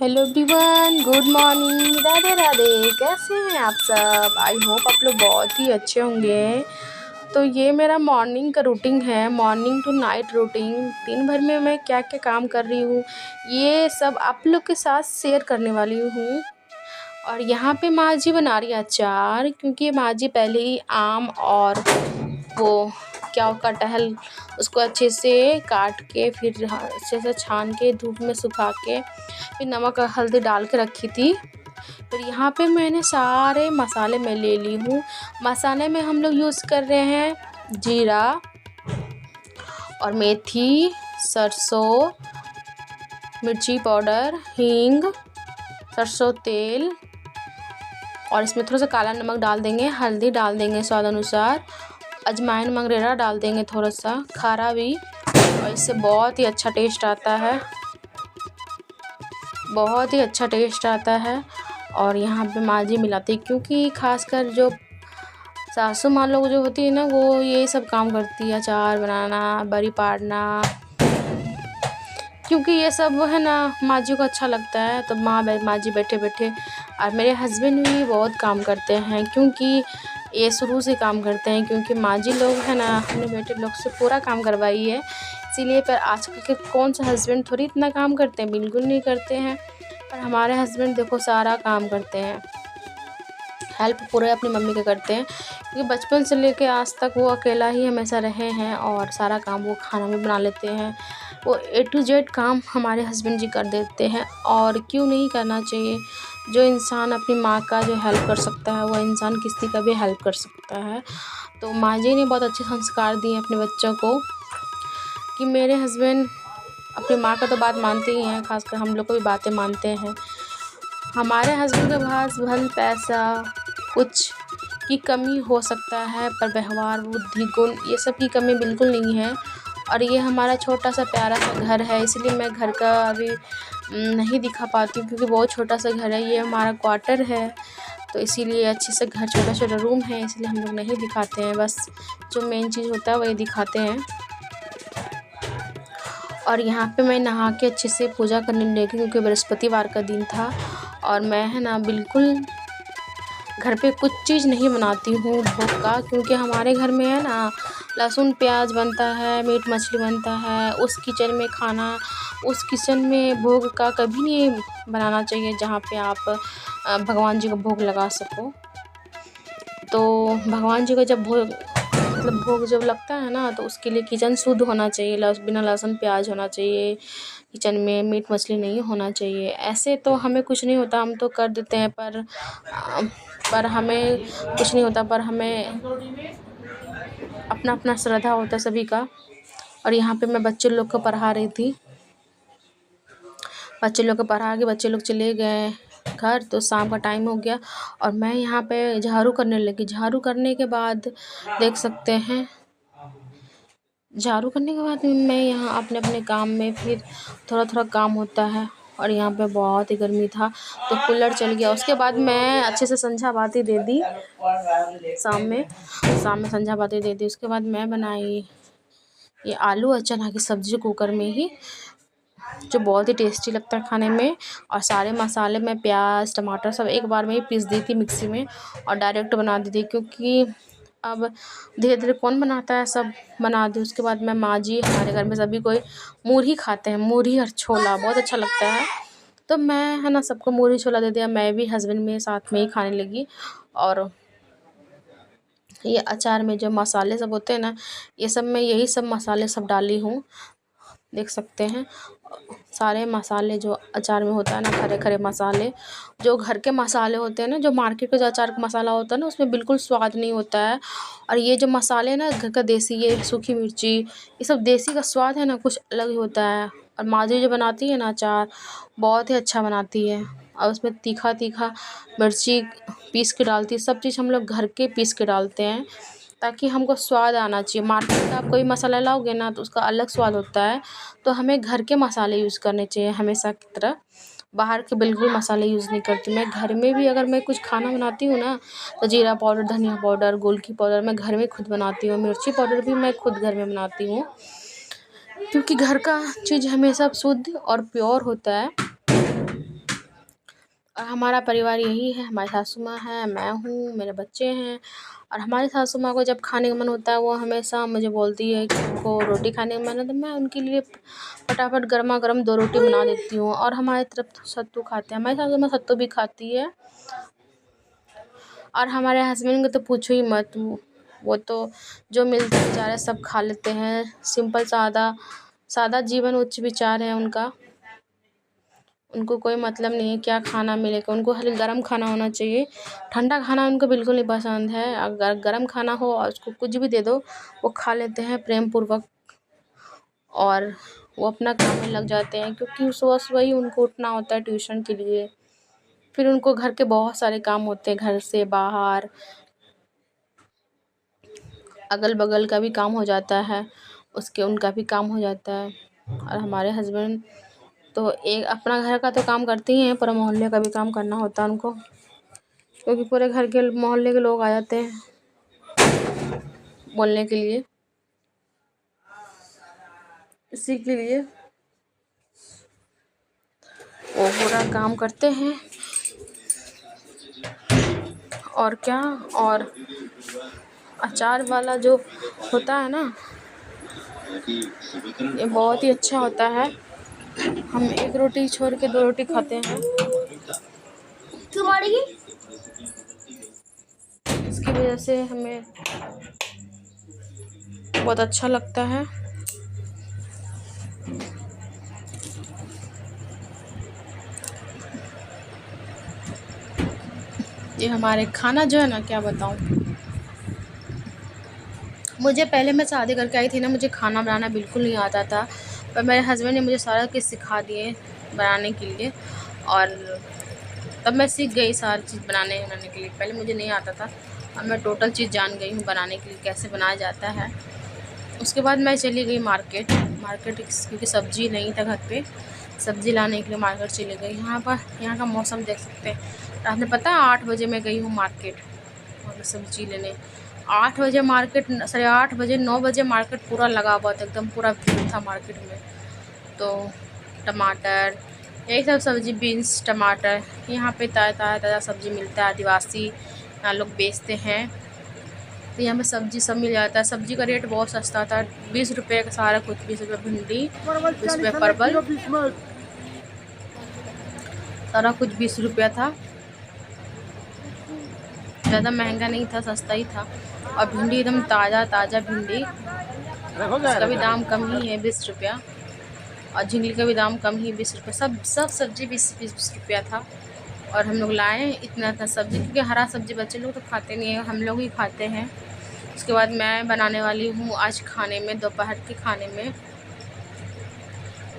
Hello everyone, good morning, Radhe Radhe. कैसे हैं आप सब? आई होप आप लोग बहुत ही अच्छे होंगे। तो ये मेरा मॉर्निंग का रूटीन है, मॉर्निंग टू नाइट रूटीन। दिन भर में मैं क्या क्या काम कर रही हूँ ये सब आप लोग के साथ शेयर करने वाली हूँ। और यहाँ पे माँ जी बना रही है अचार, क्योंकि माँ जी पहले ही आम और वो क्या कटहल उसको अच्छे से काट के फिर अच्छे से छान के धूप में सुखा के फिर नमक और हल्दी डाल के रखी थी। फिर यहाँ पे मैंने सारे मसाले मैं ले ली हूँ। मसाले में हम लोग यूज़ कर रहे हैं जीरा और मेथी, सरसों, मिर्ची पाउडर, हींग, सरसों तेल, और इसमें थोड़ा सा काला नमक डाल देंगे, हल्दी डाल देंगे स्वाद अनुसार, अजवाइन मंगरेला डाल देंगे, थोड़ा सा खारा भी, और इससे बहुत ही अच्छा टेस्ट आता है, बहुत ही अच्छा टेस्ट आता है। और यहाँ पे माँ जी मिलाती है, क्योंकि खासकर जो सासू माँ लोग जो होती है ना, वो ये सब काम करती है, अचार बनाना, बरी पाड़ना, क्योंकि ये सब वो है ना माँ जी को अच्छा लगता है। तो माँ जी बैठे बैठे, और मेरे हस्बैंड भी बहुत काम करते हैं, क्योंकि ये शुरू से काम करते हैं, क्योंकि माँ जी लोग है ना अपने बेटे लोग से पूरा काम करवाई है, इसीलिए। पर आजकल के कौन सा हस्बैंड थोड़ी इतना काम करते हैं, बिल्कुल नहीं करते हैं। पर हमारे हस्बैंड देखो सारा काम करते हैं, हेल्प पूरे अपनी मम्मी के करते हैं, क्योंकि बचपन से लेके आज तक वो अकेला ही हमेशा रहे हैं, और सारा काम वो खाना भी बना लेते हैं। वो A to Z काम हमारे हस्बैंड जी कर देते हैं, और क्यों नहीं करना चाहिए। जो इंसान अपनी माँ का जो हेल्प कर सकता है, वो इंसान किसी का भी हेल्प कर सकता है। तो माँ जी ने बहुत अच्छे संस्कार दिए अपने बच्चों को, कि मेरे हस्बैंड अपनी माँ का तो बात मानते ही हैं, खासकर हम लोग को भी बातें मानते हैं। हमारे हस्बैंड के पास धन पैसा कुछ की कमी हो सकता है, पर व्यवहार, बुद्धि, गुण, ये सब की कमी बिल्कुल नहीं है। और ये हमारा छोटा सा प्यारा सा घर है, इसलिए मैं घर का अभी नहीं दिखा पाती हूँ, क्योंकि बहुत छोटा सा घर है। ये हमारा क्वार्टर है, तो इसीलिए अच्छे से घर, छोटा छोटा रूम है, इसलिए हम लोग नहीं दिखाते हैं। बस जो मेन चीज़ होता है वही दिखाते हैं। और यहाँ पे मैं नहा के अच्छे से पूजा करने लगी, क्योंकि बृहस्पतिवार का दिन था। और मैं है ना बिल्कुल घर पे कुछ चीज़ नहीं बनाती हूँ भोग का, क्योंकि हमारे घर में है ना लहसुन प्याज बनता है, मीट मछली बनता है। उस किचन में खाना, उस किचन में भोग का कभी नहीं बनाना चाहिए, जहाँ पे आप भगवान जी को भोग लगा सको। तो भगवान जी का जब भोग जब लगता है ना, तो उसके लिए किचन शुद्ध होना चाहिए, बिना लहसुन प्याज होना चाहिए किचन में, मीट मछली नहीं होना चाहिए। ऐसे तो हमें कुछ नहीं होता, हम तो कर देते हैं, पर हमें कुछ नहीं होता, पर हमें अपना अपना श्रद्धा होता है सभी का। और यहाँ पे मैं बच्चे लोग को पढ़ा रही थी, बच्चे लोग को पढ़ा के बच्चे लोग चले गए घर, तो शाम का टाइम हो गया, और मैं यहाँ पे झाड़ू करने लगी। झाड़ू करने के बाद देख सकते हैं, झाड़ू करने के बाद मैं यहाँ अपने अपने काम में फिर थोड़ा थोड़ा काम होता है। और यहाँ पे बहुत ही गर्मी था, तो कूलर चल गया। उसके बाद मैं अच्छे से संझा बाती दे दी, शाम में संझा बाती दे दी। उसके बाद मैं बनाई ये आलू और चना की सब्ज़ी कुकर में ही, जो बहुत ही टेस्टी लगता है खाने में। और सारे मसाले में प्याज टमाटर सब एक बार में ही पीस दी थी मिक्सी में, और डायरेक्ट बना दी थी, क्योंकि अब धीरे धीरे कौन बनाता है, सब बना दी। उसके बाद मैं, माँ जी, हमारे घर में सभी कोई मूढ़ी खाते हैं, मूढ़ी और छोला बहुत अच्छा लगता है, तो मैं है ना सबको मूढ़ी छोला दे दिया। मैं भी हस्बैंड में साथ में ही खाने लगी। और ये अचार में जो मसाले सब होते हैं ना, ये सब मैं यही सब मसाले सब डाली हूँ, देख सकते हैं। सारे मसाले जो अचार में होता है ना, खरे खरे मसाले, जो घर के मसाले होते हैं ना, जो मार्केट का जो अचार का मसाला होता है ना, उसमें बिल्कुल स्वाद नहीं होता है। और ये जो मसाले ना घर का देसी, ये सूखी मिर्ची, ये सब देसी का स्वाद है ना कुछ अलग ही होता है। और माँ जी जो बनाती है ना अचार, बहुत ही अच्छा बनाती है, और उसमें तीखा तीखा मिर्ची पीस के डालती है। सब चीज़ हम लोग घर के पीस के डालते हैं, ताकि हमको स्वाद आना चाहिए। मार्केट का आप कोई मसाला लाओगे ना, तो उसका अलग स्वाद होता है। तो हमें घर के मसाले यूज़ करने चाहिए हमेशा की तरह, बाहर के बिल्कुल मसाले यूज़ नहीं करती। मैं घर में भी अगर मैं कुछ खाना बनाती हूँ ना, तो जीरा पाउडर, धनिया पाउडर, गोलकी पाउडर मैं घर में खुद बनाती हूँ, मिर्ची पाउडर भी मैं खुद घर में बनाती हूँ, क्योंकि घर का चीज़ हमेशा शुद्ध और प्योर होता है। और हमारा परिवार यही है, हमारी सासू माँ है, मैं हूँ, मेरे बच्चे हैं। और हमारी सासू माँ को जब खाने का मन होता है वो हमेशा मुझे बोलती है कि उनको रोटी खाने का मन है, तो मैं उनके लिए फटाफट गर्मा गर्म 2 रोटी बना देती हूँ। और हमारी तरफ तो सत्तू खाते हैं, हमारी सासू माँ सत्तू भी खाती है। और हमारे हस्बैंड को तो पूछो ही मत, वो तो जो मिलता है बेचारे सब खा लेते हैं। सिंपल सादा सादा जीवन उच्च विचार है उनका। उनको कोई मतलब नहीं है क्या खाना मिलेगा, उनको खाली गर्म खाना होना चाहिए। ठंडा खाना उनको बिल्कुल नहीं पसंद है। अगर गर्म खाना हो और उसको कुछ भी दे दो वो खा लेते हैं प्रेम पूर्वक, और वो अपना काम में लग जाते हैं, क्योंकि सुबह ही उनको उठना होता है ट्यूशन के लिए। फिर उनको घर के बहुत सारे काम होते हैं, घर से बाहर अगल बगल का भी काम हो जाता है, उसके उनका भी काम हो जाता है। और हमारे हस्बैंड तो एक अपना घर का तो काम करते ही हैं, पूरा मोहल्ले का भी काम करना होता है उनको, क्योंकि पूरे घर के मोहल्ले के लोग आ जाते हैं बोलने के लिए। इसी के लिए वो पूरा काम करते हैं। और क्या, और अचार वाला जो होता है ना, ये बहुत ही अच्छा होता है। हम एक रोटी छोड़ के 2 रोटी खाते हैं। इसकी वजह से हमें बहुत अच्छा लगता है। ये हमारे खाना जो है ना, क्या बताऊँ, मुझे पहले मैं शादी करके आई थी ना, मुझे खाना बनाना बिल्कुल नहीं आता था, पर मेरे हस्बैंड ने मुझे सारा कुछ सिखा दिए बनाने के लिए। और तब मैं सीख गई सारी चीज़ बनाने के लिए। पहले मुझे नहीं आता था, अब मैं टोटल चीज़ जान गई हूँ बनाने के लिए, कैसे बनाया जाता है। उसके बाद मैं चली गई मार्केट, क्योंकि सब्ज़ी नहीं था घर पे, सब्ज़ी लाने के लिए मार्केट चली गई। यहाँ का मौसम देख सकते हैं। रात में पता है 8 बजे मैं गई हूँ मार्केट सब्ज़ी लेने। 8 बजे मार्केट, 8:30 बजे, 9 बजे मार्केट पूरा लगा हुआ था, एकदम पूरा भीड़ था मार्केट में। तो टमाटर, यही सब सब्ज़ी, बीन्स, टमाटर, यहाँ पे ताज़ा सब्ज़ी मिलता है। आदिवासी यहाँ लोग बेचते हैं, तो यहाँ पे सब्ज़ी सब मिल जाता है। सब्ज़ी का रेट बहुत सस्ता था, 20 रुपये का सारा कुछ। 20 रुपये भिंडी, 20 रुपये परवल, सारा कुछ 20 रुपया था। ज़्यादा महंगा नहीं था, सस्ता ही था। और भिंडी एकदम ताज़ा भिंडी, उसका भी दाम कम ही है, 20 रुपया। और झिंगली का भी दाम कम ही, 20 रुपये। सब सब्ज़ी 20 रुपया था। और हम लोग लाए इतना था सब्ज़ी, क्योंकि हरा सब्ज़ी बच्चे लोग तो खाते नहीं है, हम लोग ही खाते हैं। उसके बाद मैं बनाने वाली हूँ आज खाने में, दोपहर के खाने में,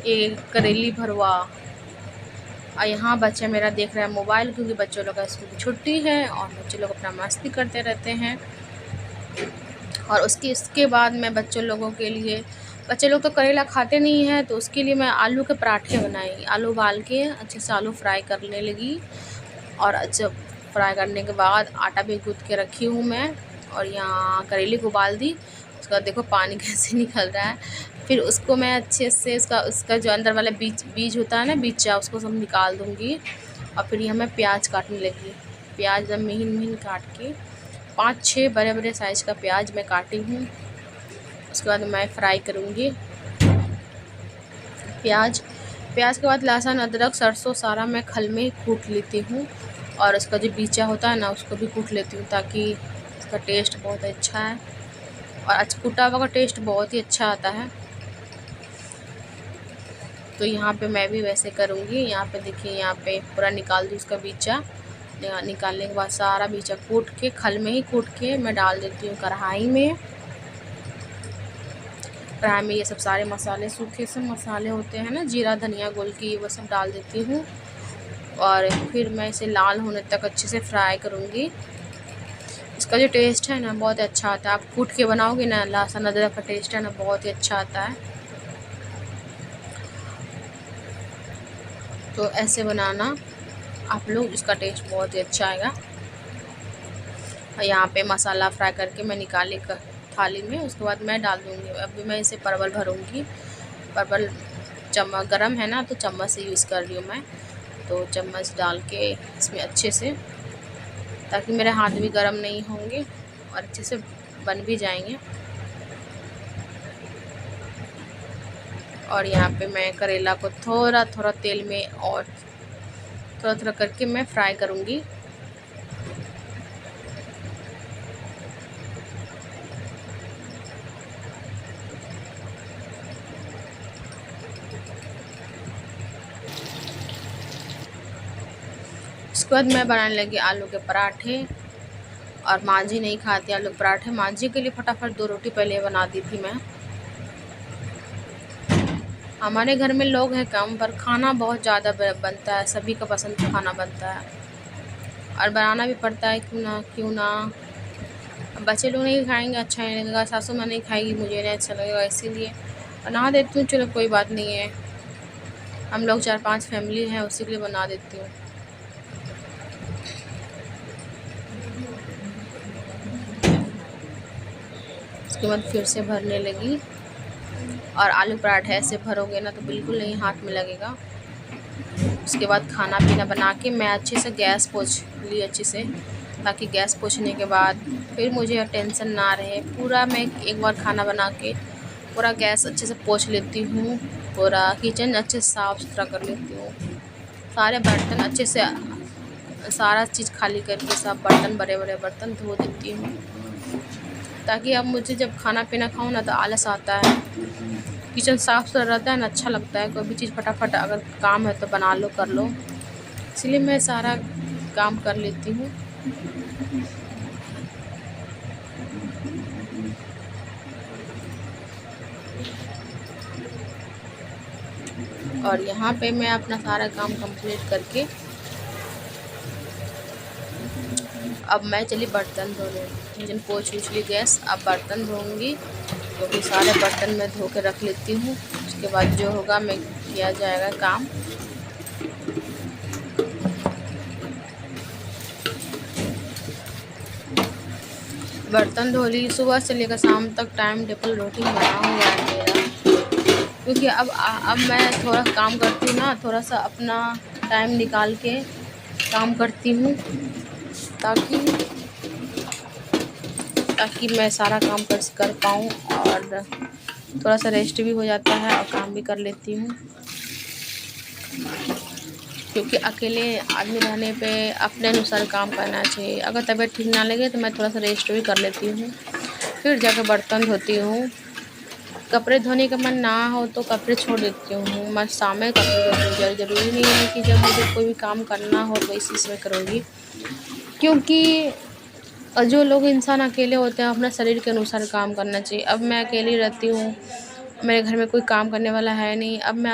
एक करेली भरवा। और यहाँ बच्चे मेरा देख रहे हैं मोबाइल, क्योंकि बच्चों लोग का स्कूल की छुट्टी है और बच्चे लोग अपना मस्ती करते रहते हैं। और इसके बाद मैं बच्चों लोगों के लिए, बच्चे लोग तो करेला खाते नहीं हैं, तो उसके लिए मैं आलू के पराठे बनाई। आलू उबाल के अच्छे से आलू फ्राई करने लगी, और अच्छे फ्राई करने के बाद आटा भी गूँथ के रखी हूँ मैं। और यहाँ करेले को उबाल दी, उसका देखो पानी कैसे निकल रहा है। फिर उसको मैं अच्छे से उसका जो अंदर वाला बीज होता है ना, बीचा, उसको सब निकाल दूँगी। और फिर यहाँ मैं प्याज काटने लगी। प्याज एकदम महीन काट के, 5-6 बड़े साइज़ का प्याज मैं काटी हूँ। उसके बाद मैं फ्राई करूँगी प्याज के बाद लहसुन, अदरक, सरसों सारा मैं खल में ही कूट लेती हूँ। और उसका जो बीचा होता है ना, उसको भी कूट लेती हूँ, ताकि उसका टेस्ट बहुत अच्छा है। और कूटा हुआ का टेस्ट बहुत ही अच्छा आता है। तो यहाँ पे मैं भी वैसे करूँगी। यहाँ पे देखिए, यहाँ पे पूरा निकाल दूँ उसका बीचा। निकालने के बाद सारा बीचा कूट के, खल में ही कूट के मैं डाल देती हूँ कढ़ाई में। कढ़ाई में ये सब सारे मसाले, सूखे से मसाले होते हैं ना, जीरा, धनिया, गोलकी, वो सब डाल देती हूँ। और फिर मैं इसे लाल होने तक अच्छे से फ्राई करूँगी। इसका जो टेस्ट है ना, बहुत अच्छा आता है। आप कूट के बनाओगे ना, लहसुन अदरक का टेस्ट है ना, बहुत ही अच्छा आता है। तो ऐसे बनाना आप लोग, इसका टेस्ट बहुत ही अच्छा आएगा। और यहाँ पे मसाला फ्राई करके मैं निकाली थाली में। उसके बाद मैं डाल दूँगी। अभी मैं इसे परवल भरूँगी। परवल गरम है ना, तो चम्मच से यूज़ कर रही हूँ मैं। तो चम्मच डाल के इसमें अच्छे से, ताकि मेरे हाथ भी गर्म नहीं होंगे और अच्छे से बन भी जाएंगे। और यहाँ पे मैं करेला को थोड़ा थोड़ा तेल में और थोड़ा थोड़ा करके मैं फ्राई करूँगी। उसके बाद मैं बनाने लगी आलू के पराठे। और माँ जी नहीं खाती आलू के पराठे, माँ जी के लिए फटाफट 2 रोटी पहले बना दी थी मैं। हमारे घर में लोग हैं कम, पर खाना बहुत ज़्यादा बनता है, सभी का पसंद का खाना बनता है और बनाना भी पड़ता है, क्यों ना। बच्चे लोग नहीं खाएंगे, अच्छा नहीं लगेगा, सासू माँ नहीं खाएगी, मुझे नहीं अच्छा लगेगा, इसीलिए बना देती हूँ। चलो कोई बात नहीं है, हम लोग 4-5 फैमिली हैं, उसी के लिए बना देती हूँ। उसके बाद फिर से भरने लगी। और आलू पराठे ऐसे भरोगे ना तो बिल्कुल नहीं हाथ में लगेगा। उसके बाद खाना पीना बना के मैं अच्छे से गैस पोंछ ली अच्छे से, ताकि गैस पोंछने के बाद फिर मुझे टेंशन ना रहे। पूरा मैं एक बार खाना बना के पूरा गैस अच्छे से पोंछ लेती हूँ, पूरा किचन अच्छे से साफ़ सुथरा कर लेती हूँ, सारे बर्तन अच्छे से, सारा चीज़ खाली करके सब बर्तन, बड़े बड़े बर्तन धो देती हूँ, ताकि अब मुझे जब खाना पीना खाऊँ ना तो आलस आता है। किचन साफ़ सुथरा रहता है ना, अच्छा लगता है। कोई भी चीज़ फटाफट अगर काम है तो बना लो, कर लो, इसलिए मैं सारा काम कर लेती हूँ। और यहाँ पे मैं अपना सारा काम कंप्लीट करके अब मैं चली बर्तन धोने। किचन पोंछ ली गैस, अब बर्तन धोऊंगी, क्योंकि सारे बर्तन मैं धो के रख लेती हूँ। उसके बाद जो होगा मैं किया जाएगा काम। बर्तन धो ली, सुबह से लेकर शाम तक टाइम टेबल रूटीन बना हुआ है मेरा, क्योंकि अब मैं थोड़ा काम करती हूँ ना, थोड़ा सा अपना टाइम निकाल के काम करती हूँ, ताकि मैं सारा काम कर पाऊँ और थोड़ा सा रेस्ट भी हो जाता है और काम भी कर लेती हूँ। क्योंकि अकेले आदमी रहने पे अपने अनुसार काम करना चाहिए। अगर तबीयत ठीक ना लगे तो मैं थोड़ा सा रेस्ट भी कर लेती हूँ, फिर जाकर बर्तन धोती हूँ। कपड़े धोने का मन ना हो तो कपड़े छोड़ देती हूँ, मैं शाम में कपड़े धोती हूँ। ज़रूरी नहीं है कि जब मुझे कोई भी काम करना हो तो इसी समय करूँगी, क्योंकि जो लोग इंसान अकेले होते हैं अपना शरीर के अनुसार काम करना चाहिए। अब मैं अकेली रहती हूँ, मेरे घर में कोई काम करने वाला है नहीं, अब मैं